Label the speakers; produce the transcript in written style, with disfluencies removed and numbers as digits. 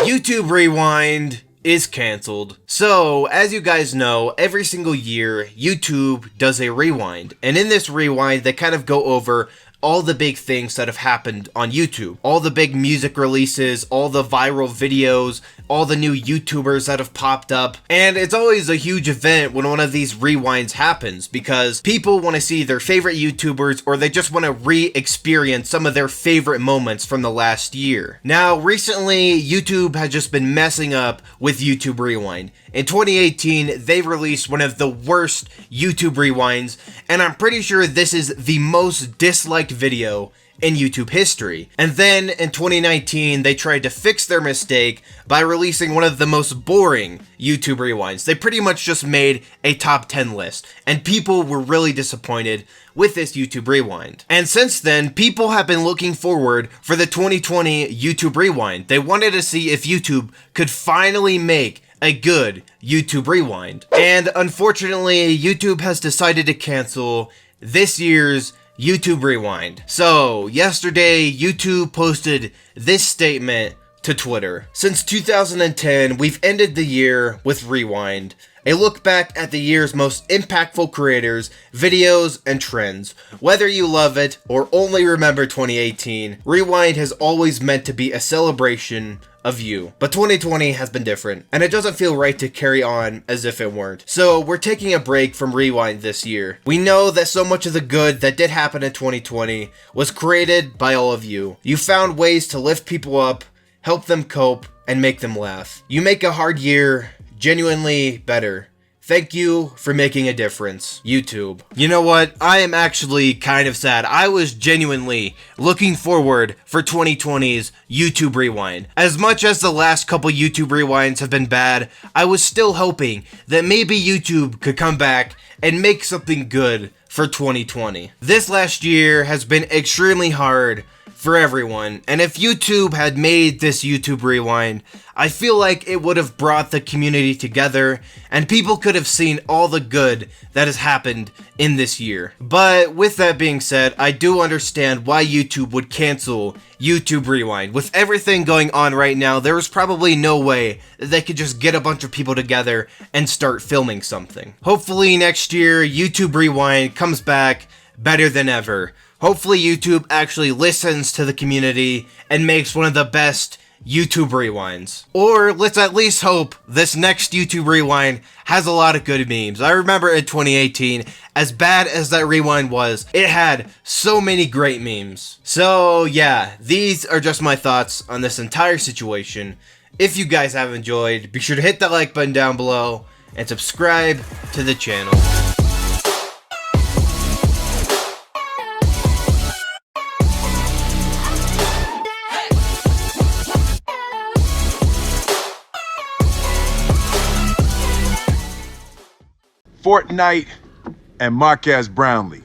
Speaker 1: YouTube Rewind is canceled. So, as you guys know, every single year, YouTube does a rewind. And in this rewind, they kind of go over all the big things that have happened on YouTube. All the big music releases, all the viral videos, all the new YouTubers that have popped up. And it's always a huge event when one of these rewinds happens because people want to see their favorite YouTubers or they just want to re-experience some of their favorite moments from the last year. Now, recently, YouTube has just been messing up with YouTube Rewind. In 2018, they released one of the worst YouTube rewinds, and I'm pretty sure this is the most disliked video in YouTube history. And then in 2019, they tried to fix their mistake by releasing one of the most boring YouTube rewinds. They pretty much just made a top 10 list, and people were really disappointed with this YouTube rewind. And since then, people have been looking forward for the 2020 YouTube rewind. They wanted to see if YouTube could finally make a good YouTube rewind. And unfortunately, YouTube has decided to cancel this year's YouTube Rewind. So, yesterday, YouTube posted this statement to Twitter. Since 2010, we've ended the year with Rewind. A look back at the year's most impactful creators, videos, and trends. Whether you love it or only remember 2018, Rewind has always meant to be a celebration of you. But 2020 has been different, and it doesn't feel right to carry on as if it weren't. So we're taking a break from Rewind this year. We know that so much of the good that did happen in 2020 was created by all of you. You found ways to lift people up, help them cope, and make them laugh. You make a hard year genuinely better. Thank you for making a difference, YouTube. You know what? I am actually kind of sad. I was genuinely looking forward for 2020's YouTube Rewind. As much as the last couple YouTube Rewinds have been bad, I was still hoping that maybe YouTube could come back and make something good for 2020. This last year has been extremely hard for everyone, and if YouTube had made this YouTube Rewind, I feel like it would have brought the community together and people could have seen all the good that has happened in this year. But with that being said, I do understand why YouTube would cancel YouTube Rewind. With everything going on right now, there is probably no way that they could just get a bunch of people together and start filming something. Hopefully next year, YouTube Rewind comes back better than ever. Hopefully YouTube actually listens to the community and makes one of the best YouTube Rewinds. Or let's at least hope this next YouTube Rewind has a lot of good memes. I remember in 2018, as bad as that rewind was, it had so many great memes. So yeah, these are just my thoughts on this entire situation. If you guys have enjoyed, be sure to hit that like button down below and subscribe to the channel.
Speaker 2: Fortnite and Marquez Brownlee.